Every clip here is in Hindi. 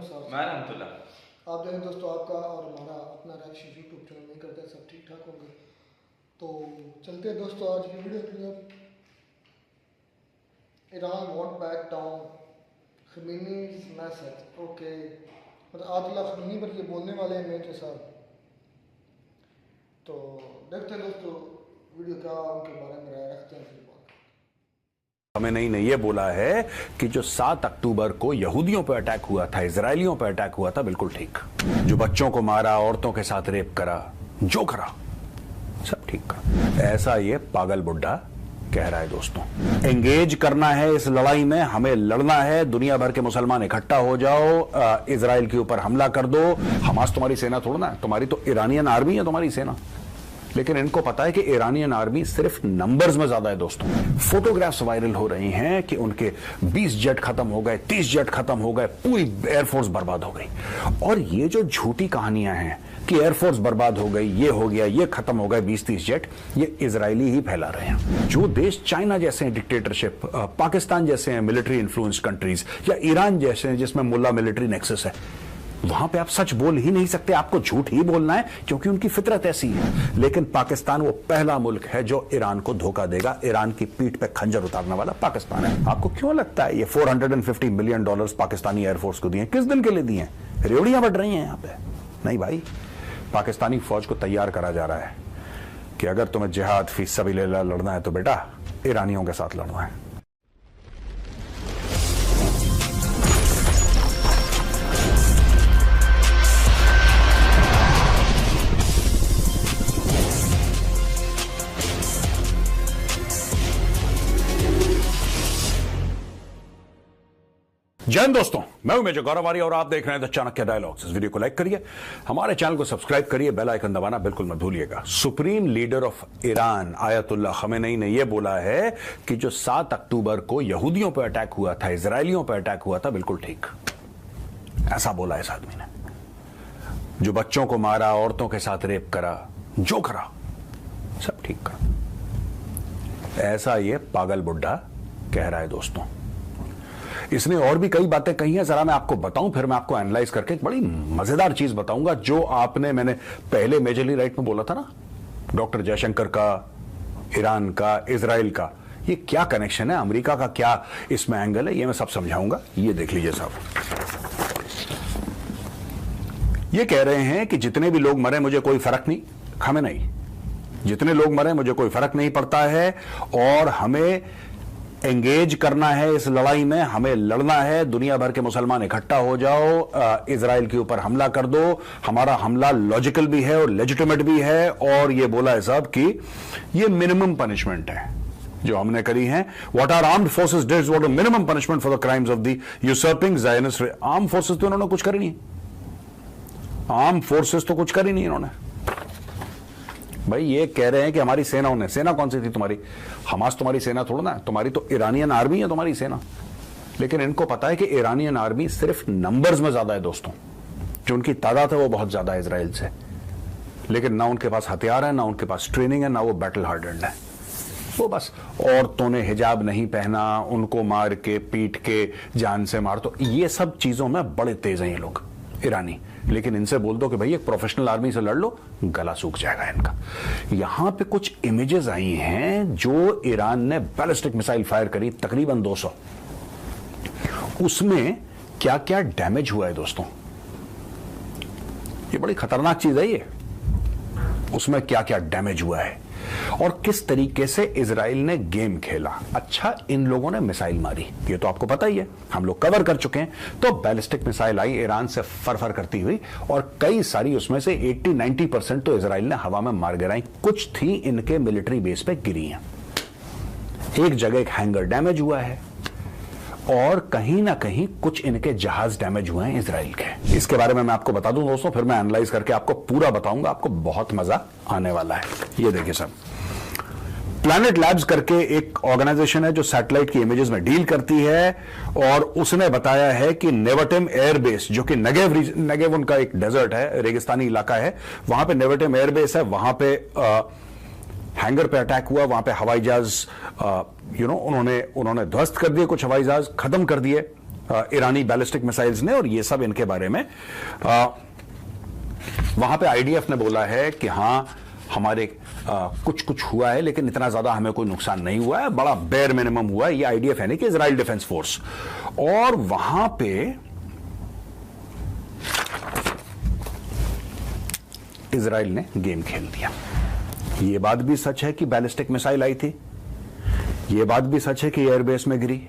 साहब। मैं रहमतुल्ला। आप देखें दोस्तों, आपका और हमारा अपना रिएक्शन यूट्यूब चैनल नहीं करते, सब ठीक ठाक होंगे। तो चलते हैं दोस्तों आज की वीडियो की तरफ। Iran won't back down Khamenei's message. Okay, मतलब आयतुल्लाह खमीनी पर ये बोलने वाले हैं मेरे साथ। तो देखते हैं दोस्तों वीडियो क्या उनके बारे में राय रखते हैं। फिर खमेनेई ने यह बोला है कि जो 7 अक्टूबर को यहूदियों पर अटैक हुआ था, इजरायलियों पर अटैक हुआ था, बिल्कुल ठीक। जो बच्चों को मारा, औरतों के साथ रेप करा, जो करा, सब ठीक करा। ऐसा ये पागल बुड्ढा कह रहा है दोस्तों। एंगेज करना है इस लड़ाई में, हमें लड़ना है, दुनिया भर के मुसलमान इकट्ठा हो जाओ, इजराइल के ऊपर हमला कर दो। हमास तुम्हारी सेना थोड़ा है, तुम्हारी तो ईरानियन आर्मी है तुम्हारी सेना। लेकिन इनको पता है कि ईरानियन आर्मी सिर्फ नंबर्स में ज्यादा है दोस्तों। फोटोग्राफ्स वायरल हो रही हैं कि उनके 20 जेट खत्म हो गए, 30 जेट खत्म हो गए, पूरी एयरफोर्स बर्बाद हो गई। और ये जो झूठी कहानियां हैं कि एयरफोर्स बर्बाद हो गई, ये हो गया, ये खत्म हो गए 20-30 जेट, ये इजरायली ही फैला रहे हैं। जो देश चाइना जैसे हैं डिक्टेटरशिप, पाकिस्तान जैसे हैं मिलिट्री इन्फ्लुएंस कंट्रीज, या ईरान जैसे हैं जिसमें मुल्ला मिलिट्री नेक्सस है, वहां पे आप सच बोल ही नहीं सकते, आपको झूठ ही बोलना है, क्योंकि उनकी फितरत ऐसी है। लेकिन पाकिस्तान वो पहला मुल्क है जो ईरान को धोखा देगा। ईरान की पीठ पे खंजर उतारने वाला पाकिस्तान है। आपको क्यों लगता है ये $450 मिलियन पाकिस्तानी एयरफोर्स को दिए? किस दिन के लिए दिए? रेवड़ियां बढ़ रही हैं यहां पे? नहीं भाई, पाकिस्तानी फौज को तैयार करा जा रहा है कि अगर तुम्हें जिहाद फी सबिलिल्लाह लड़ना है तो बेटा ईरानियों के साथ लड़ना है। जय हिंद दोस्तों, मैं हूं मेजर गौरव आर्य और आप देख रहे हैं द चाणक्य डायलॉग्स। इस वीडियो को लाइक करिए, हमारे चैनल को सब्सक्राइब करिए, बेल आइकन दबाना बिल्कुल मत भूलिएगा। Supreme leader of Iran Ayatollah Khamenei ने यह बोला है कि जो 7 अक्टूबर को यहूदियों पर अटैक हुआ था, इजरायलियों पर अटैक हुआ था, बिल्कुल ठीक। ऐसा बोला इस आदमी ने। जो बच्चों को मारा, औरतों के साथ रेप करा, जो करा, सब ठीक करा। ऐसा ये पागल बुड्ढा कह रहा है दोस्तों। इसने और भी कई बातें कही हैं, जरा मैं आपको बताऊं, फिर मैं आपको एनालाइज करके एक बड़ी मजेदार चीज बताऊंगा। जो मैंने पहले मेजरली राइट में बोला था ना, डॉक्टर जयशंकर का, ईरान का, इजराइल का, ये क्या कनेक्शन है, अमेरिका का क्या इसमें एंगल है, ये मैं सब समझाऊंगा। ये देख लीजिए साहब, ये कह रहे हैं कि जितने भी लोग मरे मुझे कोई फर्क नहीं, खमेनेई, जितने लोग मरे मुझे कोई फर्क नहीं पड़ता है, और हमें एंगेज करना है इस लड़ाई में, हमें लड़ना है, दुनिया भर के मुसलमान इकट्ठा हो जाओ, इजराइल के ऊपर हमला कर दो। हमारा हमला लॉजिकल भी है और लेजिटिमेट भी है। और ये बोला है साहब कि ये मिनिमम पनिशमेंट है जो हमने करी है। What our armed forces did was the minimum punishment for the crimes of the usurping Zionist. Arm forces तो इन्होंने कुछ करी नहीं, आर्म फोर्सेस तो कुछ करी नहीं इन्होंने। भाई ये कह रहे हैं कि हमारी सेनाओं ने, सेना कौन सी थी तुम्हारी? हमास तुम्हारी सेना थोड़ा ना है, तुम्हारी तो ईरानियन आर्मी है तुम्हारी सेना। लेकिन इनको पता है कि ईरानियन आर्मी सिर्फ नंबर्स में ज्यादा है दोस्तों, जो उनकी तादाद है वो बहुत ज्यादा है इजराइल से। लेकिन ना उनके पास हथियार है, ना उनके पास ट्रेनिंग है, ना वो बैटल हार्डेंड है। वो बस औरतों ने हिजाब नहीं पहना, उनको मार के पीट के जान से मार, तो ये सब चीजों में बड़े तेज हैं ये लोग ईरानी। लेकिन इनसे बोल दो कि भाई एक प्रोफेशनल आर्मी से लड़ लो, गला सूख जाएगा इनका। यहां पे कुछ इमेजेस आई हैं जो ईरान ने बैलिस्टिक मिसाइल फायर करी, तकरीबन 200। उसमें क्या क्या डैमेज हुआ है दोस्तों, ये बड़ी खतरनाक चीज है ये। उसमें क्या क्या डैमेज हुआ है और किस तरीके से इजराइल ने गेम खेला। अच्छा, इन लोगों ने मिसाइल मारी, ये तो आपको पता ही है, हम लोग कवर कर चुके हैं। तो बैलिस्टिक मिसाइल आई ईरान से फर करती हुई, और कई सारी उसमें से 80-90% तो इजराइल ने हवा में मार गिराई। कुछ थी इनके मिलिट्री बेस पे गिरी हैं। एक जगह एक हैंगर डैमेज हुआ है, और कहीं ना कहीं कुछ इनके जहाज डैमेज हुए हैं इजराइल के। इसके बारे में मैं आपको बता दूं दोस्तों, फिर मैं एनालाइज करके आपको पूरा बताऊंगा, आपको बहुत मजा आने वाला है। ये देखिए सर, प्लैनेट लैब्स करके एक ऑर्गेनाइजेशन है जो सैटेलाइट की इमेजेस में डील करती है, और उसने बताया है कि नेवटिम एयरबेस, जो कि नेगेव उनका एक डेजर्ट है, रेगिस्तानी इलाका है, वहां पे नेवटिम एयरबेस है, वहां पे हैंगर पे अटैक हुआ, वहां पे हवाई जहाज उन्होंने ध्वस्त कर दिए, कुछ हवाई जहाज खत्म कर दिए। ईरानी बैलिस्टिक मिसाइल्स ने और ये सब इनके बारे में वहां पे आईडीएफ ने बोला है कि हां हमारे कुछ कुछ हुआ है, लेकिन इतना ज्यादा हमें कोई नुकसान नहीं हुआ है, बड़ा बेयर मिनिमम हुआ है। ये आईडीएफ है नहीं कि इजराइल डिफेंस फोर्स। और वहां पे इजराइल ने गेम खेल दिया। ये बात भी सच है कि बैलिस्टिक मिसाइल आई थी, ये बात भी सच है कि एयरबेस में गिरी,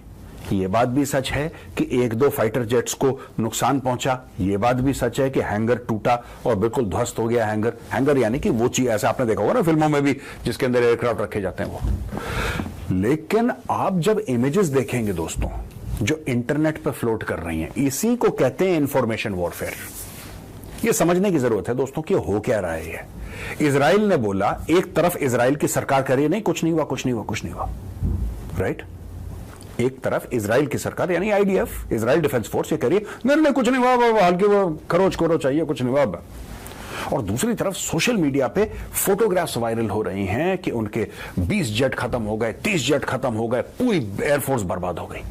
ये बात भी सच है कि एक दो फाइटर जेट्स को नुकसान पहुंचा, ये बात भी सच है कि हैंगर टूटा और बिल्कुल ध्वस्त हो गया। हैंगर यानी कि वो चीज, ऐसा आपने देखा होगा ना फिल्मों में भी, जिसके अंदर एयरक्राफ्ट रखे जाते हैं वो। लेकिन आप जब इमेजेस देखेंगे दोस्तों जो इंटरनेट पर फ्लोट कर रही हैं, इसी को कहते हैं इंफॉर्मेशन वॉरफेयर। ये समझने की जरूरत है दोस्तों कि हो क्या रहा है ये। इजराइल ने बोला, एक तरफ इजराइल की सरकार कह रही है नहीं कुछ नहीं हुआ, कुछ नहीं हुआ, कुछ नहीं हुआ, राइट। एक तरफ इजराइल की सरकार यानी आईडीएफ, इजराइल डिफेंस फोर्स, ये कह रही है नहीं कुछ नहीं हुआ, हल्की वो खरोच करो चाहिए, कुछ नहीं हुआ। और दूसरी तरफ सोशल मीडिया पे फोटोग्राफ्स वायरल हो रही हैं कि उनके 20 जेट खत्म हो गए, 30 जेट खत्म हो गए, पूरी एयरफोर्स बर्बाद हो गई।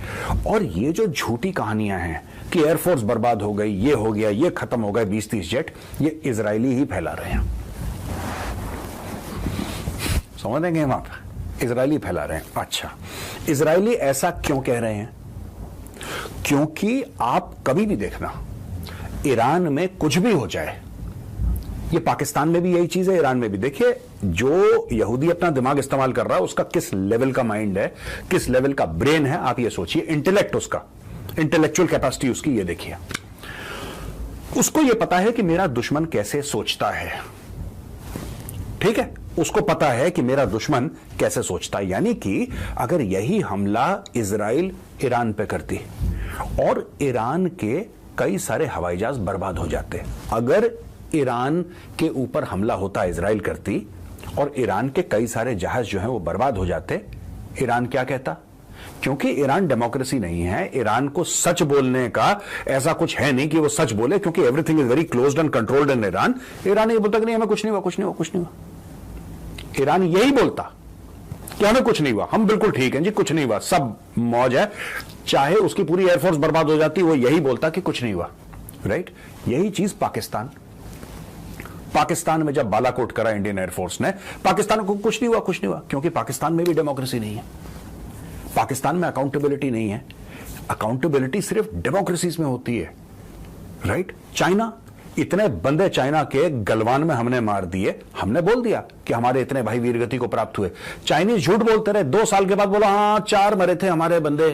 और ये जो झूठी कहानियां हैं कि एयरफोर्स बर्बाद हो गई, ये हो गया, ये खत्म हो गए 20-30 जेट, ये इजरायली ही फैला रहे हैं। समझ देंगे हम आप, इजरायली फैला रहे हैं। अच्छा, इजरायली ऐसा क्यों कह रहे हैं? क्योंकि आप कभी भी देखना, ईरान में कुछ भी हो जाए, ये पाकिस्तान में भी यही चीज है, ईरान में भी। देखिए, जो यहूदी अपना दिमाग इस्तेमाल कर रहा है, उसका किस लेवल का माइंड है, किस लेवल का ब्रेन है, आप ये सोचिए। इंटेलेक्ट, उसका इंटेलेक्चुअल कैपेसिटी उसकी, ये देखिए। उसको ये पता है कि मेरा दुश्मन कैसे सोचता है, ठीक है, उसको पता है कि मेरा दुश्मन कैसे सोचता है। यानी कि अगर यही हमला इजराइल ईरान पे करती और ईरान के कई सारे हवाई जहाज बर्बाद हो जाते, अगर ईरान के ऊपर हमला होता, इजराइल करती और ईरान के कई सारे जहाज जो हैं वो बर्बाद हो जाते, ईरान क्या कहता? क्योंकि ईरान डेमोक्रेसी नहीं है, ईरान को सच बोलने का ऐसा कुछ है नहीं कि वो सच बोले, क्योंकि everything is very closed end controlled in Iran. Iran ये बोलता कि नहीं हमें कुछ नहीं हुआ, कुछ नहीं हुआ, कुछ नहीं हुआ। ईरान यही बोलता कि हमें कुछ नहीं हुआ, हम बिल्कुल ठीक हैं जी, कुछ नहीं हुआ, सब मौज है। चाहे उसकी पूरी एयरफोर्स बर्बाद हो जाती, वो यही बोलता कि कुछ नहीं हुआ, राइट। यही चीज पाकिस्तान में जब बालाकोट करा इंडियन एयरफोर्स ने, पाकिस्तान को कुछ नहीं हुआ, कुछ नहीं हुआ, क्योंकि पाकिस्तान में भी डेमोक्रेसी नहीं है, पाकिस्तान में अकाउंटेबिलिटी नहीं है। अकाउंटेबिलिटी सिर्फ डेमोक्रेसीज में होती है, राइट। चाइना, इतने बंदे चाइना के गलवान में हमने मार दिए, हमने बोल दिया कि हमारे इतने भाई वीरगति को प्राप्त हुए। चाइनीज झूठ बोलते रहे, 2 साल के बाद बोला हाँ 4 मरे थे हमारे बंदे।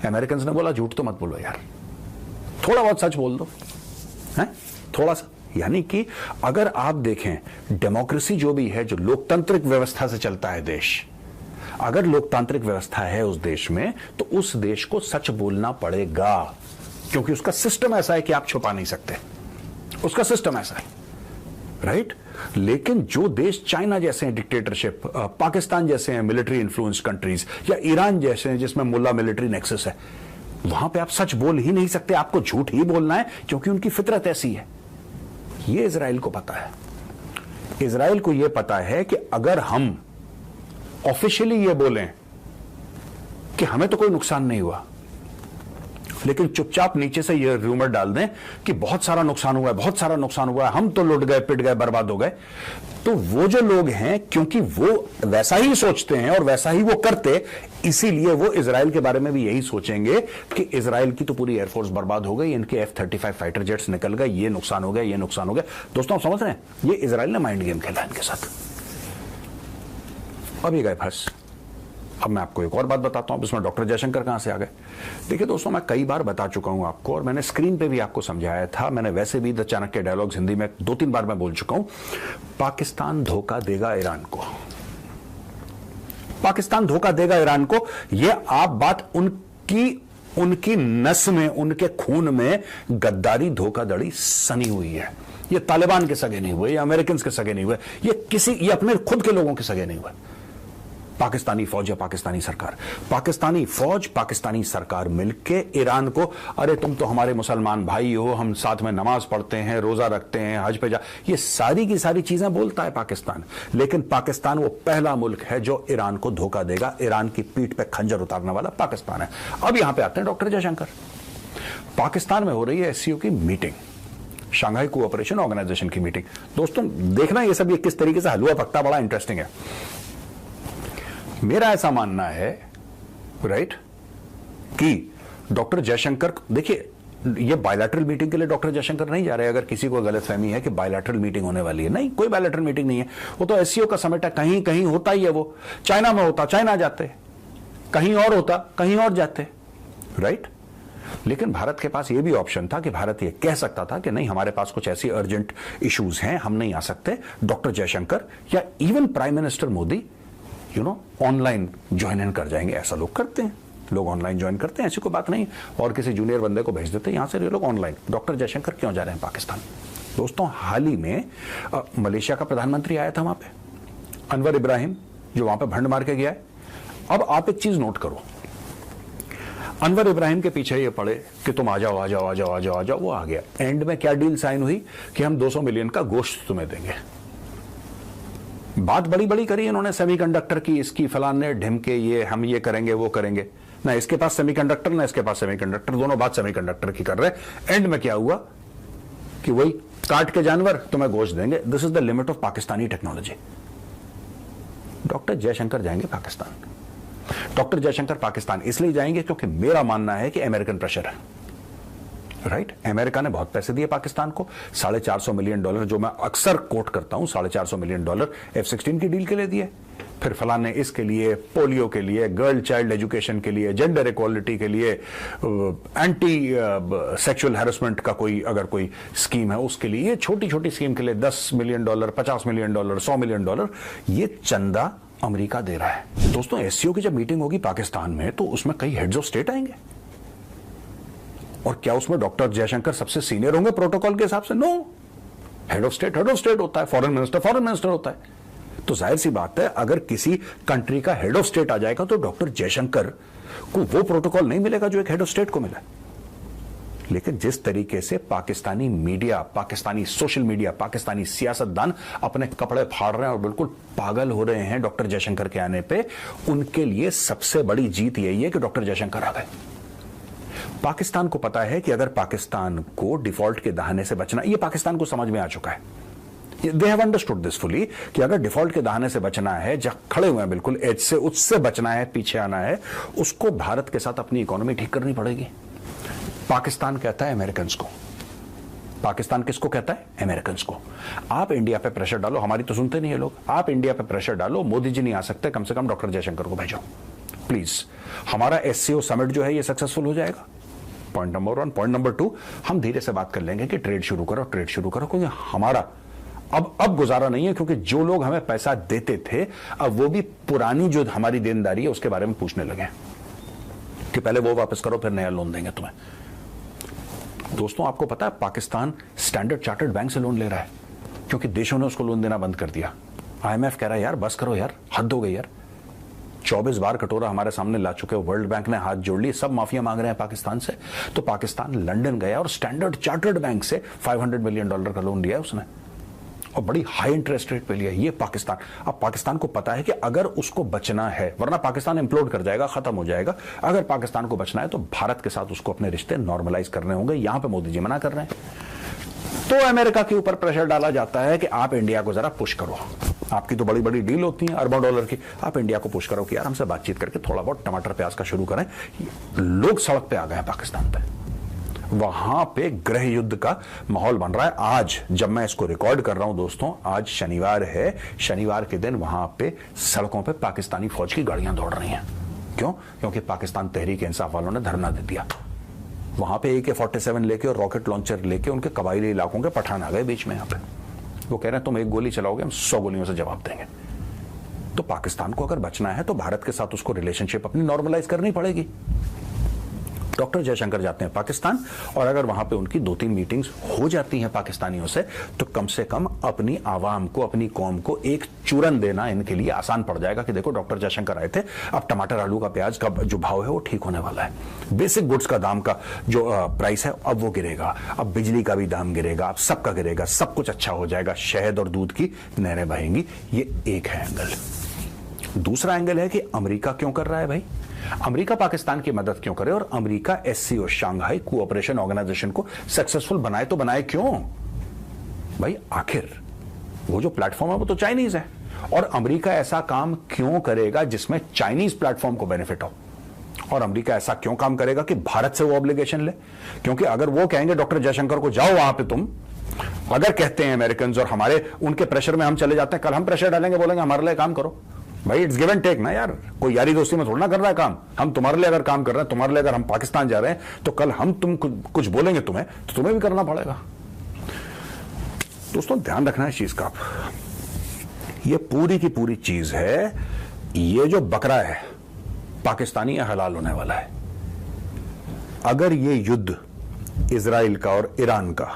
अमेरिकन ने बोला झूठ तो मत बोलो यार, थोड़ा बहुत सच बोल दो, है थोड़ा सा। यानी कि अगर आप देखें, डेमोक्रेसी जो भी है, जो लोकतांत्रिक व्यवस्था से चलता है देश, अगर लोकतांत्रिक व्यवस्था है उस देश में, तो उस देश को सच बोलना पड़ेगा, क्योंकि उसका सिस्टम ऐसा है कि आप छुपा नहीं सकते, उसका सिस्टम ऐसा है, राइट। लेकिन जो देश चाइना जैसे हैं डिक्टेटरशिप, पाकिस्तान जैसे हैं मिलिट्री इन्फ्लुएंस कंट्रीज, या ईरान जैसे हैं जिसमें मुल्ला मिलिट्री नेक्सस है, वहां पे आप सच बोल ही नहीं सकते, आपको झूठ ही बोलना है, क्योंकि उनकी फितरत ऐसी है। ये इजराइल को पता है। इजराइल को यह पता है कि अगर हम ऑफिशियली ये बोलें कि हमें तो कोई नुकसान नहीं हुआ, लेकिन चुपचाप नीचे से ये रूमर डाल दें कि बहुत सारा नुकसान हुआ है, बहुत सारा नुकसान हुआ है, हम तो लुट गए, पिट गए, बर्बाद हो गए, तो वो जो लोग हैं, क्योंकि वो वैसा ही सोचते हैं और वैसा ही वो करते, इसीलिए वो इजराइल के बारे में भी यही सोचेंगे कि इजराइल की तो पूरी एयरफोर्स बर्बाद हो गई, इनके F-35 फाइटर जेट्स निकल गए, ये नुकसान हो गया, ये नुकसान हो गया। दोस्तों आप समझ रहे हैं, ये इजराइल ने माइंड गेम खेला इनके साथ। अब ये गए फंस। अब मैं आपको एक और बात बताता हूं, इसमें डॉक्टर जयशंकर कहां से आ गए। देखिए दोस्तों, मैं कई बार बता चुका हूं आपको, और मैंने स्क्रीन पे भी आपको समझाया था, मैंने वैसे भी द चाणक्य डायलॉग्स हिंदी में 2-3 बार मैं बोल चुका हूं, पाकिस्तान धोखा देगा ईरान को, पाकिस्तान धोखा देगा ईरान को। यह आप बात उनकी नस में, उनके खून में गद्दारी, धोखाधड़ी सनी हुई है। ये तालिबान के सगे नहीं हुए, ये अमेरिकन के सगे नहीं हुए, ये अपने खुद के लोगों के सगे नहीं हुए, पाकिस्तानी फौज या पाकिस्तानी सरकार? पाकिस्तानी फौज, पाकिस्तानी सरकार मिलके ईरान को, अरे तुम तो हमारे मुसलमान भाई हो, हम साथ में नमाज पढ़ते हैं, रोजा रखते हैं, हज पे जा, ये सारी की सारी चीजें बोलता है पाकिस्तान। लेकिन पाकिस्तान वो पहला मुल्क है जो ईरान को धोखा देगा। ईरान की पीठ पे खंजर उतारने वाला पाकिस्तान है। अब यहां पे आते हैं डॉक्टर जयशंकर। पाकिस्तान में हो रही है एससीओ की मीटिंग, शंघाई कोऑपरेशन ऑर्गेनाइजेशन की मीटिंग। दोस्तों देखना ये सब ये किस तरीके से हलवा पकता, बड़ा इंटरेस्टिंग है। मेरा ऐसा मानना है राइट कि डॉक्टर जयशंकर, देखिए ये बायलैटरल मीटिंग के लिए डॉक्टर जयशंकर नहीं जा रहे। अगर किसी को गलतफहमी है कि बायलैटरल मीटिंग होने वाली है, नहीं, कोई बायलैटरल मीटिंग नहीं है। वो तो एससीओ का समिट है, कहीं कहीं होता ही है। वो चाइना में होता चाइना जाते, कहीं और होता कहीं और जाते, राइट। लेकिन भारत के पास यह भी ऑप्शन था कि भारत यह कह सकता था कि नहीं, हमारे पास कुछ ऐसी अर्जेंट इश्यूज हैं, हम नहीं आ सकते। डॉक्टर जयशंकर या even prime minister Modi online join in कर जाएंगे। ऐसा लोग करते हैं, लोग ऑनलाइन ज्वाइन करते हैं, ऐसी कोई बात नहीं। और किसी जूनियर बंदे को भेज देते हैं, यहां से ये लोग ऑनलाइन। डॉक्टर जयशंकर क्यों जा रहे हैं पाकिस्तान? दोस्तों हाल ही में मलेशिया का प्रधानमंत्री आया था वहां पे, अनवर इब्राहिम, जो वहां पे भंड मार के गया है। अब आप एक चीज नोट करो, अनवर इब्राहिम के पीछे ये पड़े कि तुम आ जाओ आ जाओ आ जाओ आ जाओ आ जाओ, वो आ गया। एंड में क्या डील साइन हुई कि हम 200 मिलियन का गोश्त तुम्हें देंगे। बात बड़ी बड़ी करी इन्होंने सेमीकंडक्टर की, इसकी, फलाने ढिमके, ये हम ये करेंगे वो करेंगे। ना इसके पास सेमीकंडक्टर ना इसके पास सेमीकंडक्टर, दोनों बात सेमीकंडक्टर की कर रहे। एंड में क्या हुआ कि वही काट के जानवर तुम्हें गोश्त देंगे। This is the limit of Pakistani technology. Doctor Jaishankar जाएंगे पाकिस्तान। डॉक्टर जयशंकर पाकिस्तान इसलिए जाएंगे क्योंकि मेरा मानना है कि अमेरिकन प्रेशर है, राइट। अमेरिका ने बहुत पैसे दिए पाकिस्तान को, $450 मिलियन, जो मैं अक्सर कोट करता हूं, $450 मिलियन F-16 की डील के लिए दिए। फिर फलाने इसके लिए, पोलियो के लिए, गर्ल चाइल्ड एजुकेशन के लिए, जेंडर इक्वालिटी के लिए, एंटी सेक्सुअल हैरेसमेंट का कोई अगर कोई स्कीम है उसके लिए, ये छोटी छोटी स्कीम के लिए $10 मिलियन, $50 मिलियन, $100 मिलियन, ये चंदा अमेरिका दे रहा है। दोस्तों एससीओ की जब मीटिंग होगी पाकिस्तान में तो उसमें कई हेड्स ऑफ स्टेट आएंगे। और क्या उसमें डॉक्टर जयशंकर सबसे सीनियर होंगे प्रोटोकॉल के हिसाब से? नो, हेड ऑफ स्टेट होता है, फॉरेन मिनिस्टर होता है। तो जाहिर सी बात है अगर किसी कंट्री का हेड ऑफ स्टेट आ जाएगा तो डॉक्टर जयशंकर को वो प्रोटोकॉल नहीं मिलेगा जो एक हेड ऑफ स्टेट को मिला। लेकिन जिस तरीके से Pakistani media, Pakistani social media, Pakistani सियासतदान अपने कपड़े फाड़ रहे हैं और बिल्कुल पागल हो रहे हैं डॉक्टर जयशंकर के आने पे, उनके लिए सबसे बड़ी जीत यही है कि डॉक्टर जयशंकर आ गए। पाकिस्तान को पता है कि अगर पाकिस्तान को डिफॉल्ट के दहाने से बचना, ये पाकिस्तान को समझ में आ चुका है, they have understood this fully, कि अगर डिफॉल्ट के दहाने से बचना है, जहां खड़े हुए हैं बिल्कुल एज से, उससे बचना है, पीछे आना है, उसको भारत के साथ अपनी इकोनॉमी ठीक करनी पड़ेगी। पाकिस्तान कहता है अमेरिकन को, पाकिस्तान किसको कहता है? अमेरिकन को। आप इंडिया पे प्रेशर डालो, हमारी तो सुनते नहीं है लोग, आप इंडिया पे प्रेशर डालो, मोदी जी नहीं आ सकते, कम से कम डॉक्टर जयशंकर को भेजो प्लीज। हमारा एससीओ समिट जो है ये सक्सेसफुल हो जाएगा, पॉइंट नंबर 1। पॉइंट नंबर 2, हम धीरे से बात कर लेंगे कि ट्रेड शुरू करो, क्योंकि हमारा अब गुजारा नहीं है, क्योंकि जो लोग हमें पैसा देते थे अब वो भी पुरानी जो हमारी देनदारी है उसके बारे में पूछने लगे कि पहले वो वापस करो फिर नया लोन देंगे तुम्हें। दोस्तों आपको पता है पाकिस्तान स्टैंडर्ड चार्टर्ड बैंक से लोन ले रहा है क्योंकि देशों ने उसको लोन देना बंद कर दिया। आईएमएफ कह रहा है यार बस करो यार, हद हो गई यार। 24 बार कटोरा हमारे सामने ला चुके हो, वर्ल्ड बैंक ने हाथ जोड़ ली, सब माफिया मांग रहे हैं पाकिस्तान से। तो पाकिस्तान लंदन गया और स्टैंडर्ड चार्टर्ड बैंक से $500 मिलियन का लोन लिया उसने और बड़ी हाई इंटरेस्ट रेट पे लिया। ये पाकिस्तान, अब पाकिस्तान को पता है कि अगर उसको बचना है, वरना पाकिस्तान इम्प्लोड कर जाएगा, खत्म हो जाएगा। अगर पाकिस्तान को बचना है तो भारत के साथ उसको अपने रिश्ते नॉर्मलाइज करने होंगे। यहां पे मोदी जी मना कर रहे हैं तो अमेरिका के ऊपर प्रेशर डाला जाता है कि आप इंडिया को जरा पुश करो। आपकी तो बड़ी बड़ी डील होती है अरबों डॉलर की, आप इंडिया को पुश करो कि यार हमसे बातचीत करके थोड़ा बहुत टमाटर प्याज का शुरू करें। लोग सड़क पे आ गए हैं पाकिस्तान पे, वहां पे गृह युद्ध का माहौल बन रहा है। आज जब मैं इसको रिकॉर्ड कर रहा हूं दोस्तों, आज शनिवार है, शनिवार के दिन वहां पे सड़कों पे पाकिस्तानी फौज की गाड़ियां दौड़ रही हैं। क्यों? क्योंकि पाकिस्तान तहरीक इंसाफ वालों ने धरना दे दिया। वहां पे AK-47 लेके और रॉकेट लॉन्चर लेके उनके कबायली इलाकों के पठान आ गए बीच में। यहां पे वो कह रहे हैं तुम एक गोली चलाओगे हम 100 गोलियों से जवाब देंगे। तो पाकिस्तान को अगर बचना है तो भारत के साथ उसको रिलेशनशिप अपनी नॉर्मलाइज करनी पड़ेगी। डॉक्टर जयशंकर जाते हैं पाकिस्तान, और अगर वहां पे उनकी 2-3 मीटिंग्स हो जाती हैं पाकिस्तानियों से, तो कम से कम अपनी आवाम को, अपनी कौम को एक चूरन देना इनके लिए आसान पड़ जाएगा कि देखो डॉक्टर जयशंकर आए थे, अब टमाटर, आलू का, प्याज का जो भाव है वो ठीक होने वाला है, बेसिक गुड्स का दाम का जो प्राइस है अब वो गिरेगा, अब बिजली का भी दाम गिरेगा, अब सबका गिरेगा, सब कुछ अच्छा हो जाएगा, शहद और दूध की नहरें बहेंगी। ये एक है एंगल। दूसरा एंगल है कि अमेरिका क्यों कर रहा है भाई? अमेरिका पाकिस्तान की मदद क्यों करे, और America SCO Shanghai cooperation organisation को सक्सेसफुल बनाए तो बनाए क्यों भाई? आखिर वो जो प्लेटफॉर्म है वो तो चाइनीज है, और अमेरिका ऐसा काम क्यों करेगा जिसमें चाइनीज प्लेटफॉर्म को बेनिफिट हो? और अमेरिका ऐसा क्यों काम करेगा कि भारत से वो ऑब्लिगेशन ले? क्योंकि अगर वो कहेंगे डॉक्टर जयशंकर को जाओ वहां पे तुम, अगर कहते हैं अमेरिकन और हमारे उनके प्रेशर में हम चले जाते हैं, कल हम प्रेशर डालेंगे, बोलेंगे हमारे लिए काम करो भाई। इट्स गिव एंड टेक ना यार, कोई यारी दोस्ती में थोड़ा ना कर रहा है काम। हम तुम्हारे लिए अगर काम कर रहे हैं, तुम्हारे लिए अगर हम पाकिस्तान जा रहे हैं, तो कल हम तुम कुछ बोलेंगे तुम्हें, तो तुम्हें भी करना पड़ेगा। दोस्तों ध्यान रखना है इस चीज का। ये पूरी की पूरी चीज है, ये जो बकरा है पाकिस्तानी या हलाल होने वाला है। अगर ये युद्ध इजराइल का और ईरान का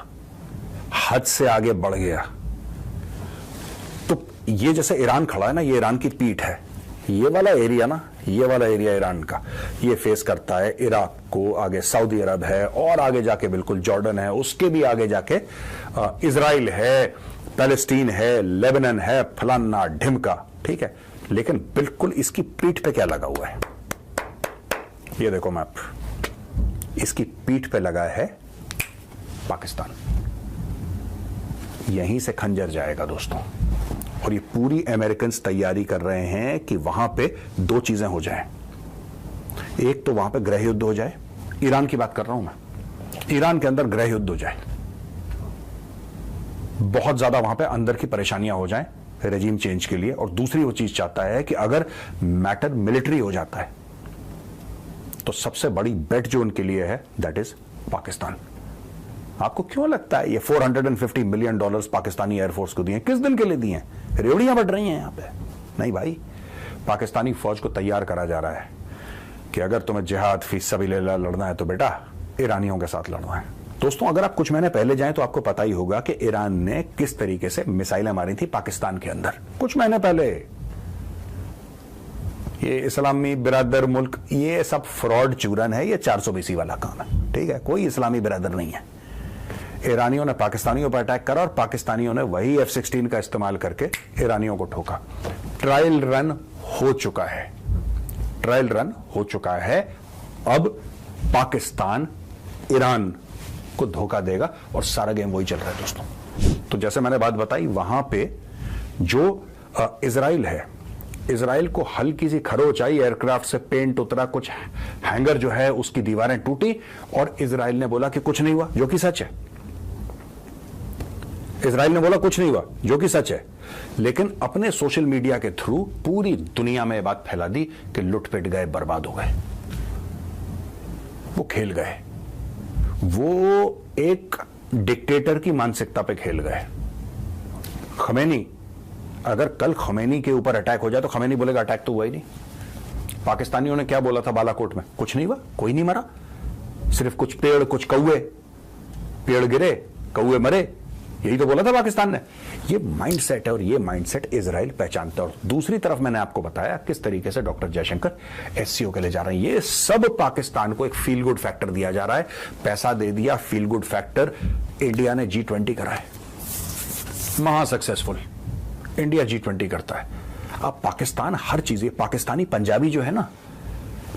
हद से आगे बढ़ गया, तो ये जैसे ईरान खड़ा है ना, ये ईरान की पीठ है, ये वाला एरिया ना, ये वाला एरिया ईरान का, ये फेस करता है इराक को, आगे सऊदी अरब है, और आगे जाके बिल्कुल जॉर्डन है, उसके भी आगे जाके इजराइल है, पैलेस्टीन है, लेबनान है, फलाना ढिमका, ठीक है। लेकिन बिल्कुल इसकी पीठ पे क्या लगा हुआ है? ये देखो मैप, इसकी पीठ पे लगा है पाकिस्तान। यहीं से खंजर जाएगा दोस्तों, और ये पूरी अमेरिकन तैयारी कर रहे हैं कि वहां पे 2 चीजें हो जाएं। एक तो वहां पे गृह युद्ध हो जाए, ईरान की बात कर रहा हूं मैं, ईरान के अंदर गृह युद्ध हो जाए, बहुत ज्यादा वहां पे अंदर की परेशानियां हो जाएं रेजिम चेंज के लिए। और दूसरी वो चीज चाहता है कि अगर मैटर मिलिट्री हो जाता है, तो सबसे बड़ी बेट जो उनके लिए है दैट इज पाकिस्तान। आपको क्यों लगता है ये $450 मिलियन पाकिस्तानी एयरफोर्स को दिए? किस दिन के लिए दिए? रेवड़ियां बढ़ रही हैं यहां पे? नहीं भाई, पाकिस्तानी फौज को तैयार करा जा रहा है कि अगर तुम्हें जिहाद फी सबिलिल्लाह लड़ना है तो बेटा ईरानियों के साथ लड़ना है। दोस्तों अगर आप कुछ महीने पहले जाएं तो आपको पता ही होगा कि ईरान ने किस तरीके से मिसाइलें मारी थी पाकिस्तान के अंदर कुछ महीने पहले। ये इस्लामी बिरादर मुल्क, ये सब फ्रॉड चूरन है, ये 420 वाला काम है, ठीक है। कोई इस्लामी बिरादर नहीं है। ईरानियों ने पाकिस्तानियों पर अटैक करा, और पाकिस्तानियों ने वही F-16 का इस्तेमाल करके ईरानियों को ठोका। ट्रायल रन हो चुका है, ट्रायल रन हो चुका है। अब पाकिस्तान ईरान को धोखा देगा, और सारा गेम वही चल रहा है दोस्तों। तो जैसे मैंने बात बताई, वहां पे जो इजराइल है, इजराइल को हल्की सी खरोच आई, एयरक्राफ्ट से पेंट उतरा, कुछ हैंगर जो है उसकी दीवारें टूटी, और इजराइल ने बोला कि कुछ नहीं हुआ, जो कि सच है। इजराइल ने बोला कुछ नहीं हुआ, जो कि सच है, लेकिन अपने सोशल मीडिया के थ्रू पूरी दुनिया में बात फैला दी कि लुटपिट गए, बर्बाद हो गए, वो खेल गए, वो एक डिक्टेटर की मानसिकता पे खेल गए। खमेनी, अगर कल खमेनी के ऊपर अटैक हो जाए तो खमेनी बोलेगा अटैक तो हुआ ही नहीं। पाकिस्तानियों ने क्या बोला था बालाकोट में? कुछ नहीं हुआ, कोई नहीं मरा, सिर्फ कुछ पेड़, कुछ कौवे, पेड़ गिरे, कौवे मरे, यही तो बोला था पाकिस्तान ने। ये माइंडसेट है, और ये माइंडसेट इजराइल पहचानता है। और दूसरी तरफ मैंने आपको बताया किस तरीके से डॉक्टर जयशंकर एससीओ के लिए जा रहे हैं। ये सब पाकिस्तान को एक फील गुड फैक्टर दिया जा रहा है, पैसा दे दिया, फील गुड फैक्टर। इंडिया ने G20 करा है, महा सक्सेसफुल। इंडिया G20 करता है। अब पाकिस्तान हर चीज, पाकिस्तानी पंजाबी जो है ना,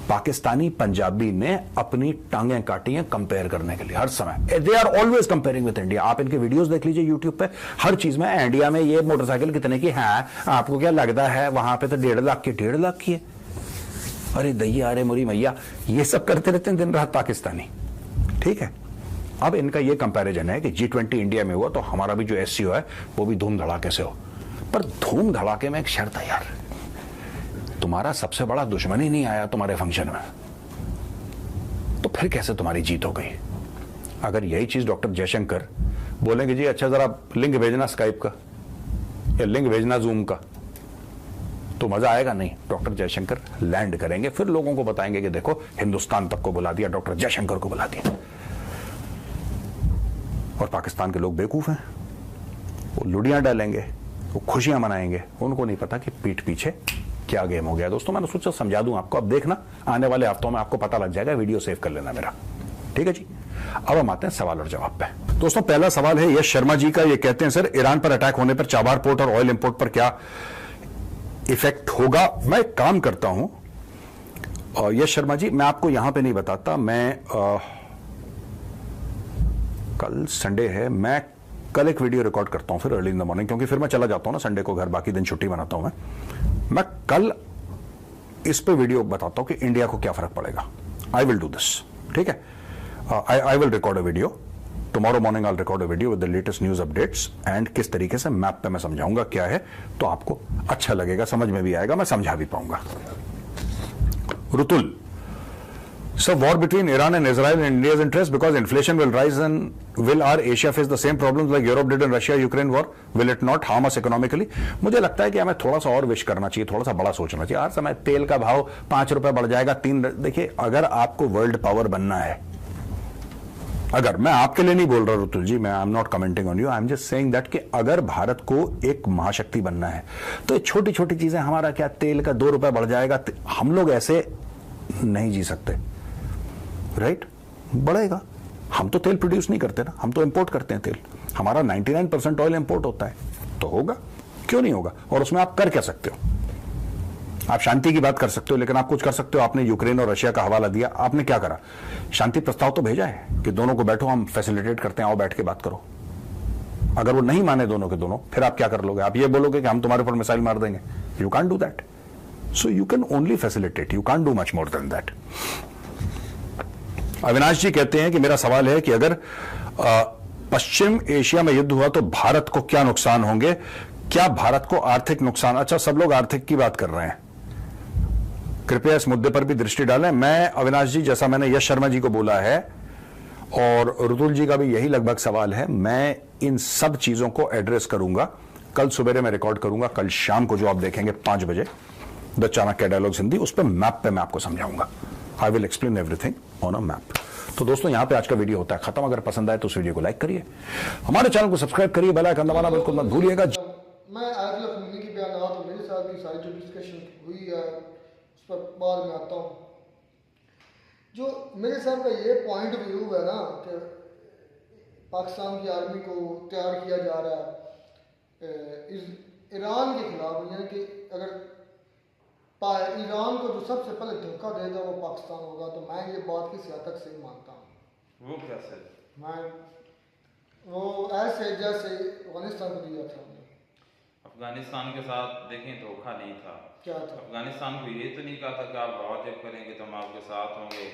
पाकिस्तानी पंजाबी ने अपनी टांगें काटी हैं कंपेयर करने के लिए हर समय। They are always comparing with India. आप इनके वीडियोस देख लीजिए यूट्यूब पे, हर चीज में इंडिया में ये मोटरसाइकिल कितने की है, आपको क्या लगता है, वहां पे तो 1.5 लाख की, 1.5 लाख की है। अरे दैया, अरे मोरी मैया, ये सब करते रहते हैं दिन रात पाकिस्तानी, ठीक है। अब इनका ये कंपेरिजन है कि G20 इंडिया में हुआ तो हमारा भी जो एससीओ है वो भी धूम धड़ाके से हो। पर धूम धड़ाके में एक शर्त है यार, तुम्हारा सबसे बड़ा दुश्मन ही नहीं आया तुम्हारे फंक्शन में, तो फिर कैसे तुम्हारी जीत हो गई? अगर यही चीज डॉक्टर जयशंकर बोलेंगे, जी अच्छा जरा लिंक भेजना स्काइप का या लिंक भेजना जूम का, तो मजा आएगा नहीं। डॉक्टर जयशंकर लैंड करेंगे, फिर लोगों को बताएंगे कि देखो हिंदुस्तान तक को बुला दिया, डॉक्टर जयशंकर को बुला दिया। और पाकिस्तान के लोग बेवकूफ हैं, वो लुड़ियां डालेंगे, वो खुशियां मनाएंगे, उनको नहीं पता कि पीठ पीछे क्या गेम हो गया। दोस्तों मैंने सोचा समझा दूं आपको, अब देखना आने वाले हफ्तों में आपको पता लग जाएगा, वीडियो सेव कर लेना मेरा, ठीक है जी। अब हम आते हैं सवाल और जवाब पे। दोस्तों पहला सवाल है यश शर्मा जी का, ये कहते हैं सर ईरान पर अटैक होने पर चाबार पोर्ट और ऑयल इंपोर्ट पर क्या इफेक्ट होगा? मैं एक काम करता हूं और यश शर्मा जी, मैं आपको यहां पे नहीं बताता, मैं कल संडे है, मैं कल एक वीडियो रिकॉर्ड करता हूं फिर अर्ली इन द मॉर्निंग, क्योंकि फिर मैं चला जाता हूं ना संडे को घर, बाकी दिन छुट्टी मनाता हूं मैं कल इस पे वीडियो बताता हूं कि इंडिया को क्या फर्क पड़ेगा। आई विल डू दिस, ठीक है। I will record a video tomorrow morning, I record a video with the latest news updates and किस तरीके से मैप पे मैं समझाऊंगा क्या है, तो आपको अच्छा लगेगा, समझ में भी आएगा, मैं समझा भी पाऊंगा। रुतुल, so war between Iran and Israel in India's interest because inflation will rise and will our Asia face the same problems like Europe did in Russia-Ukraine war? Will it not harm us economically? मुझे लगता है कि हमें थोड़ा सा और विश करना चाहिए, थोड़ा सा बड़ा सोचना चाहिए। हर समय तेल का भाव 5 रुपए बढ़ जाएगा, 3, देखिए अगर आपको वर्ल्ड पावर बनना है, अगर, मैं आपके लिए नहीं बोल रहा रुतुल जी, मैं I am not commenting on you, I am just saying that कि अगर भारत को एक महाशक्ति बनना है तो छोटी छोटी चीजें, हमारा क्या तेल का 2 रुपए बढ़ जाएगा, हम लोग ऐसे नहीं जी सकते, राइट? बढ़ेगा। हम तो तेल प्रोड्यूस नहीं करते ना, हम तो इंपोर्ट करते हैं तेल, हमारा 99% ऑयल इंपोर्ट होता है, तो होगा, क्यों नहीं होगा? और उसमें आप कर क्या सकते हो? आप शांति की बात कर सकते हो, लेकिन आप कुछ कर सकते हो। आपने यूक्रेन और रशिया का हवाला दिया, आपने क्या करा? शांति प्रस्ताव तो भेजा है कि दोनों को बैठो, हम फैसिलिटेट करते हैं, आओ बैठ के बात करो। अगर वो नहीं माने दोनों के दोनों, फिर आप क्या कर लोगे? आप ये बोलोगे कि हम तुम्हारे ऊपर मिसाइल मार देंगे? You can't do that, so you can only facilitate, you can't do much more than that. Avinash ji कहते हैं कि मेरा सवाल है कि अगर पश्चिम एशिया में युद्ध हुआ तो भारत को क्या नुकसान होंगे? क्या भारत को आर्थिक नुकसान? अच्छा, सब लोग आर्थिक की बात कर रहे हैं, कृपया इस मुद्दे पर भी दृष्टि डालें। मैं अविनाश जी, जैसा मैंने यश शर्मा जी को बोला है और रुतुल जी का भी यही लगभग सवाल है, मैं इन सब चीजों को एड्रेस करूंगा। कल सुबह मैं रिकॉर्ड करूंगा, कल शाम को जो आप देखेंगे 5 बजे द चाणक्य डायलॉग्स हिंदी, उस पर मैप पे मैं आपको समझाऊंगा। I will explain everything on a map. तो दोस्तों यहां पे आज का वीडियो होता है खत्म। अगर पसंद आए तो उस वीडियो को लाइक करिए, हमारे चैनल को सब्सक्राइब करिए, बेल आइकन दबाना बिल्कुल मत भूलिएगा। मैं आयतुल्लाह ख़ुमैनी की बयान तो मेरे साथ भी सारी जो डिस्कशन हुई है उस पर बाद में आता हूँ। जो मेरे साहब का ये पॉइंट व्यू है ना कि पाकिस्तान की आर्मी को तैयार किया जा रहा है ईरान के खिलाफ, यानी कि अगर ईरान को जो सबसे पहले धोखा देगा वो पाकिस्तान होगा, तो मैं ये बात की सियासत से मानता हूँ। वो कैसे? मैं वो ऐसे जैसे अफगानिस्तान को दिया था हमने। अफगानिस्तान के साथ देखें धोखा नहीं था। क्या था? अफगानिस्तान को ये तो नहीं कहा था कि आप वॉर जब करेंगे तो हम आपके साथ होंगे।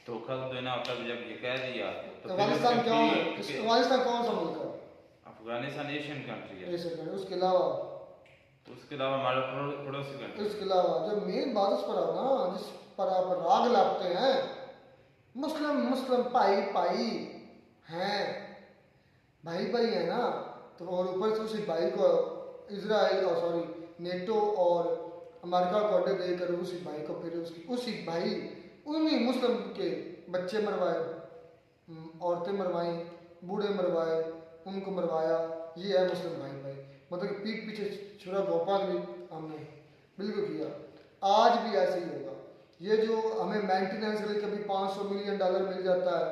धोखा तो देना होता है, जब ये कह दिया तो अफगानिस्तान क्या है? अफगानिस्तान कौन सा मुल्क है? अफगानिस्तान एशियन कंट्री है। उसके अलावा हमारा पड़ोसी कंट्री। इसके अलावा जो मेन बात उस पर ना, जिस पर आप राग लाते हैं, मुस्लिम भाई भाई हैं, भाई है ना, तो और ऊपर से उसी भाई को इजराइल और नेटो और अमेरिका को अड्डे देकर उसी भाई को फिर उसी भाई उन्हीं मुस्लिम के बच्चे मरवाए, औरतें मरवाई, बूढ़े मरवाए, उनको मरवाया। ये है मुस्लिम भाई भाई, मतलब कि पीठ पीछे छुरा घोपा भी हमने बिल्कुल किया। आज भी ऐसे ही होगा। ये जो हमें मेंटेनेंस के लिए कभी $500 मिलियन मिल जाता है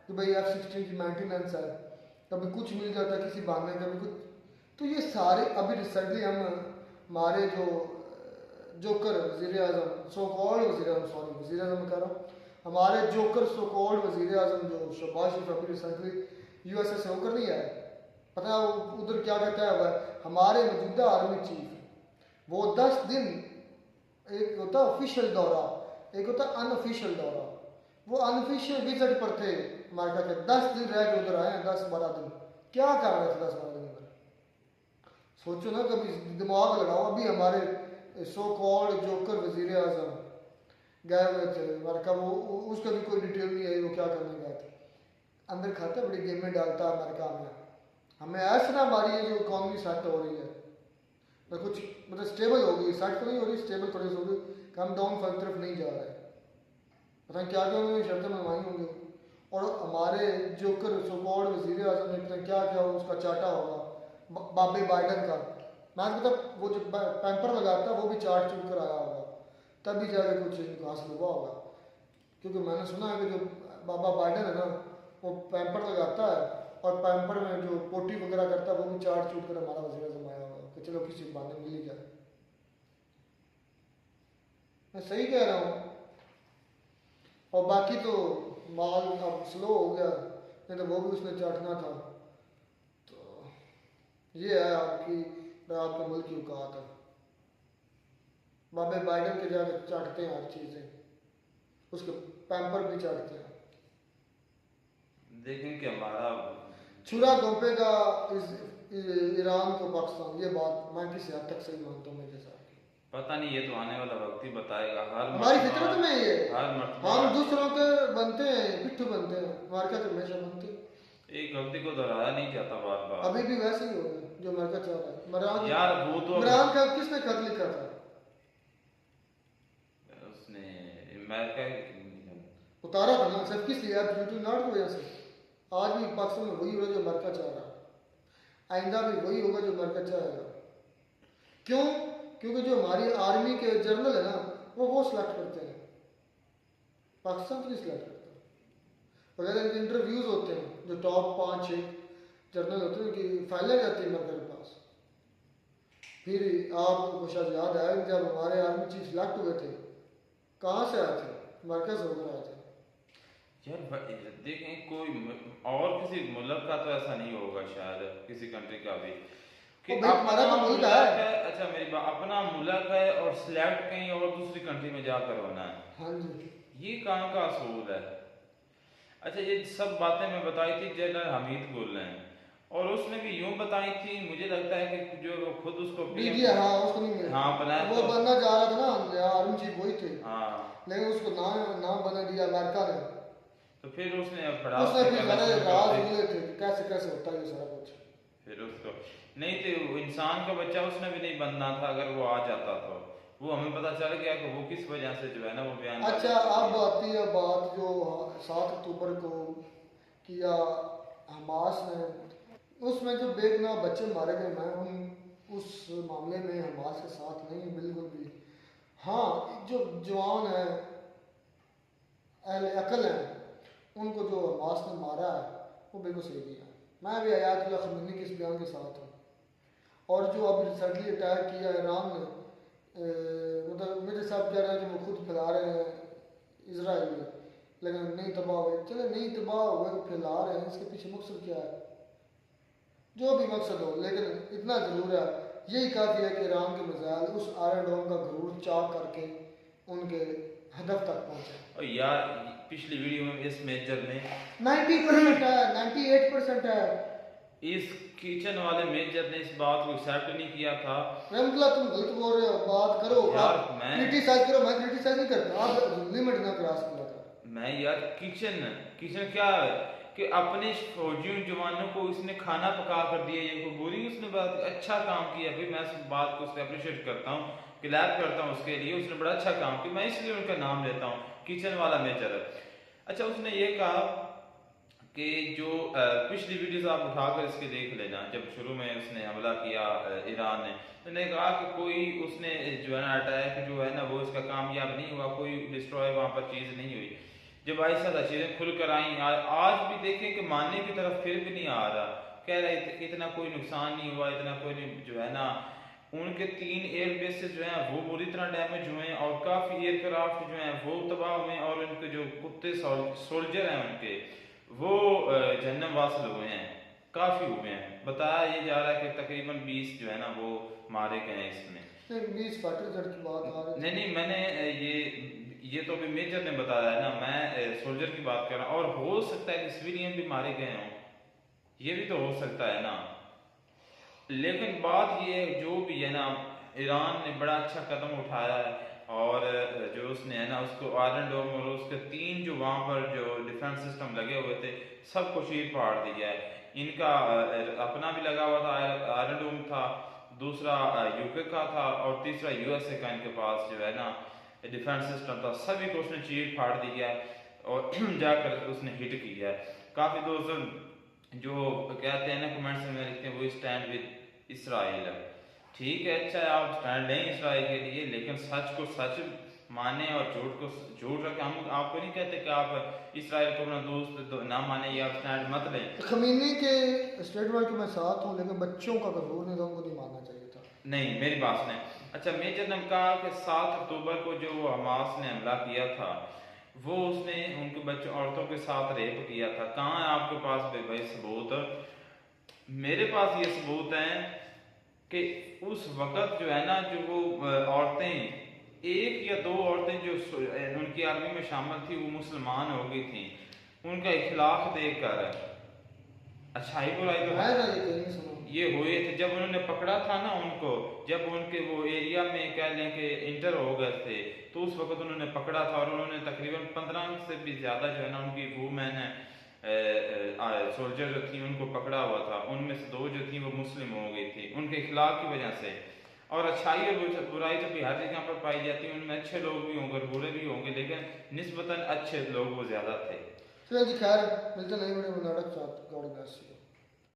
कि भाई F-16 की मेंटेनेंस है, कभी कुछ मिल जाता है किसी बहाने, कभी कुछ, तो ये सारे अभी रिसेंटली हम हमारे जो जोकर वज़ीर आज़म सो कॉल्ड वज़ीर आज़म कह रहा हूँ, हमारे जोकर सो कॉल्ड वज़ीर आज़म जो शहबाज शरीफ अभी रिसेंटली USA से होकर नहीं आए, पता है वो उधर क्या कहता है? हमारे मौजूदा आर्मी चीफ वो 10 दिन, एक होता ऑफिशियल दौरा, एक होता अनऑफिशियल दौरा, वो अनऑफिशियल विजिट पर थे अमेरिका के, 10 दिन रह के उधर आए हैं। 10-12 दिन क्या कर रहे थे 10-12 दिन उधर? सोचो ना, कभी दिमाग लगाओ। अभी हमारे सो कॉल्ड जोकर वज़ीर आज़म गए हुए थे अमेरिका, वो उसका भी कोई डिटेल नहीं है वो क्या करने गए थे। अंदर खाता बड़ी गेमें डालता है अमेरिका में, हमें ऐसा ना हमारी जो इकॉनमी सेट हो रही है, पर कुछ मतलब स्टेबल हो गई, सेट तो नहीं हो रही, स्टेबल थोड़ी सी हो गई, कम डाउन फल तरफ नहीं जा रहा है। पता नहीं क्या क्या उन्होंने शर्तें मनवाई होंगी। और हमारे जोकर सुकौड़ वजीर आजम ने पता नहीं क्या क्या उसका चाटा होगा बाबे बाइडन का। मैं मतलब वो जो पैम्पर लगाता है वो भी चाट चूट कर आया होगा, तभी जाके कुछ इनको हासिल हुआ होगा। क्योंकि मैंने सुना है कि जो बाबा बाइडन है ना वो पैम्पर लगाता है और पैम्पर में जो पोटी वगैरह करता है वो भी चाट चूट कर हमारा वजीर आजम आया होगा कि चलो किसी बहाने मिल ही जाए। मैं सही कह रहा हूँ। और बाकी तो माल अब स्लो हो गया, नहीं तो वो भी उसने चाटना था। तो ये है आपके मुल्क की औकात है। बाबे बाइडन के जाके चाटते हैं हर चीज़ें, उसके पैम्पर भी चाटते हैं। देखें कि हमारा छुरा घोंपेगा ईरान को पाकिस्तान, ये बात मैं किसी हद तक सही मानता हूँ मेरे साथ। पता नहीं, ये तो आने वाला वक्त ही बताएगा। हमारी फितरत में ये हर मर्तबा हम दूसरों के बनते हैं, पिट्ठू बनते हैं, अमेरिका के हमेशा बनते हैं। एक गलती को दोहराया नहीं जाता बार बार। अभी भी वैसे ही हो गया जो अमेरिका चाह रहा है। इमरान यार वो तो इमरान का किसने खत लिखा था? उसने अमेरिका उतारा था ना, सब किस लिए? ड्यूटी नॉट की वजह से। आज भी पाकिस्तान में वही होगा जो अमेरिका चाह रहा है, आइंदा भी वही होगा जो अमेरिका चाहेगा। क्यों? क्योंकि जो हमारी आर्मी के जनरल है ना वो सिलेक्ट करते हैं, पाकिस्तान तो नहीं सिलेक्ट करता। वगैरह इंटरव्यूज होते हैं जो टॉप 5-6 जनरल होते हैं कि फाइलें जाती है अमेरिका के पास। फिर आपको शायद याद आया जब हमारे आर्मी चीफ सिलेक्ट हुए थे, कहाँ से आए थे? अमेरिका से होकर आए थे। यार देखें, कोई और किसी मुल्क का तो ऐसा नहीं होगा शायद, किसी कंट्री का भी कि हमारा तो मुल्क है। अच्छा मेरी बात, अपना मुल्क है और सिलेक्ट कहीं और दूसरी कंट्री में जाकर होना है। हाँ जी, ये कहाँ का असूल है? अच्छा, ये सब बातें मैं बताई थी जनरल हमीद बोल रहे हैं, और उसने भी यूं बताई थी, मुझे लगता है कि जो खुद उसको मीडिया हाँ उसको नहीं मिला। हाँ बनाया वो तो, बनना चाह रहा था ना आर्मी चीफ वही थे, हाँ लेकिन उसको नाम बना दिया अमेरिका ने। तो फिर उसने फिर सारे राज बोले थे कैसे कैसे होता है ये सारा कुछ। फिर उसको नहीं तो इंसान का बच्चा उसने भी नहीं बनना था अगर वो आ जाता तो। वो हमें पता चल गया कि वो किस वजह से जो है ना वो बयान। अच्छा, अब आती है बात जो 7 अक्टूबर को किया हमास ने, उसमें जो बेगुनाह बच्चे मारे गए, मैं उस मामले में हमास के साथ नहीं बिल्कुल भी। हाँ, जो जवान है अहले अकल है उनको जो हमास ने मारा है वो बिल्कुल सही किया। मैं भी आयातुल्लाह ख़मीनी के इस बयान के साथ हूँ। और जो अब रिसेंटली अटैक किया ईरान ने, मतलब मेरे साहब कह रहे हैं कि वो खुद फैला रहे हैं इसराइल में, लेकिन नहीं तबाह हुए। चले नहीं तबाह हुए तो फैला रहे हैं, इसके पीछे मकसद क्या है? जो भी मकसद हो, लेकिन इतना ज़रूर है, यही काफ़ी है कि ईरान के मिसाइल उस आयरन डोम का गरूर चाक करके उनके हदफ तक पहुँचे। और यार पिछली वीडियो में इस मेजर ने 90% है, 98% है। इस किचन वाले मेजर ने इस बात को एक्सेप्ट नहीं किया था। रहमतुल्लाह, तुम गलत बोल रहे हो, बात करो यार, आप मैं क्रिटिसाइज करो, मैं क्रिटिसाइज नहीं करता, आप लिमिट ना क्रॉस किया था। मैं यार किचन क्या है कि अपने फौजियों जवानों को इसने खाना पका कर दिया, ये को बुरी उसने बात अच्छा काम किया। फिर मैं इस बात को उससे अप्रिशिएट करता हूँ, क्लैप करता हूँ उसके लिए, उसने बड़ा अच्छा काम किया, मैं इसलिए उनका नाम लेता हूँ, किचन वाला मेजर है। अच्छा, उसने ये कहा कि जो पिछली वीडियोस आप उठाकर इसके देख लेना, जब शुरू में उसने हमला किया ईरान ने, उसने कहा कि कोई उसने जो है ना अटैक जो है ना वो इसका कामयाब नहीं हुआ, कोई डिस्ट्रॉय वहाँ पर चीज़ नहीं हुई। जब ऐसा था चीज़ें खुल कर आई, आज भी देखें कि मानने की तरफ फिर भी नहीं आ रहा, कह रहे इतना कोई नुकसान नहीं हुआ, इतना कोई नहीं जो है ना। उनके 3 एयर बेसेस जो हैं वो बुरी तरह डैमेज हुए हैं और काफ़ी एयरक्राफ्ट जो हैं वो तबाह हुए हैं, और उनके जो कुत्ते सोल्जर हैं उनके वो जहन्नम वासिल हुए हैं, काफ़ी हुए हैं। बताया ये जा रहा है कि तकरीबन 20 जो है ना वो मारे गए हैं इसमें। 20 फाइटर जेट की बात आ रही है। नहीं मैंने ये तो अभी मेजर ने बताया है ना, मैं सोल्जर की बात कर रहा हूँ। और हो सकता है कि सिविलियन भी मारे गए हों, ये भी तो हो सकता है ना। लेकिन बात ये है जो भी है ना, ईरान ने बड़ा अच्छा कदम उठाया है, और जो उसने है ना उसको आयरन डोम और उसके 3 जो वहाँ पर जो डिफेंस सिस्टम लगे हुए थे सबको चीर फाड़ दिया है। इनका अपना भी लगा हुआ था, आयरन डोम था, दूसरा यूके का था और तीसरा यूएसए का इनके पास जो है ना डिफेंस सिस्टम था। सभी को उसने चीर फाड़ दिया और जाकर उसने हिट किया। काफ़ी दोस्त जो कहते हैं ना कमेंट्स में लिखते हैं वो स्टैंड विद इसराइल, ठीक है, अच्छा है आप स्टैंड लें इसराइल के लिए, लेकिन सच को सच माने और झूठ को झूठ रखें। हम आपको नहीं कहते कि आप इसराइल को अपना दोस्त ना माने या आप स्टैंड मत लें। खमीनी के स्टेटमेंट के मैं साथ हूँ, लेकिन बच्चों का कसूर नहीं था, उनको नहीं मानना चाहिए था। नहीं, मेरी बात सुने। अच्छा, मेजर ने कहा कि 7 अक्टूबर को जो हमास ने हमला किया था वो उसने उनके बच्चों औरतों के साथ रेप किया था। कहाँ है आपके पास भाई सबूत? मेरे पास ये सबूत हैं कि उस वक़्त जो है ना जो वो औरतें, 1 या 2 औरतें जो उनकी आर्मी में शामिल थी वो मुसलमान हो गई थी। उनका इखलाक देखकर अच्छाई बुराई तो मैं ना ये कहीं सुना। ये हुए थे जब उन्होंने पकड़ा था ना उनको, जब उनके वो एरिया में कह लें कि इंटर हो गए थे, तो उस वक्त उन्होंने पकड़ा था और उन्होंने तकरीबन 15 से भी ज़्यादा जो है ना उनकी वूमेन सोल्जर जो थी उनको पकड़ा हुआ था। उनमें से 2 जो थी वो मुस्लिम हो गई थी उनके खिलाफ की वजह से। और अच्छाई और बुराई तो भी हर जगह पर पाई जाती है, उनमें अच्छे लोग भी होंगे और बुरे भी होंगे, लेकिन निस्बतन अच्छे लोग वो ज़्यादा थे। चलिए जी, खैर मिलते नहीं बड़े नाटक साथ, गॉड ब्लेस यू।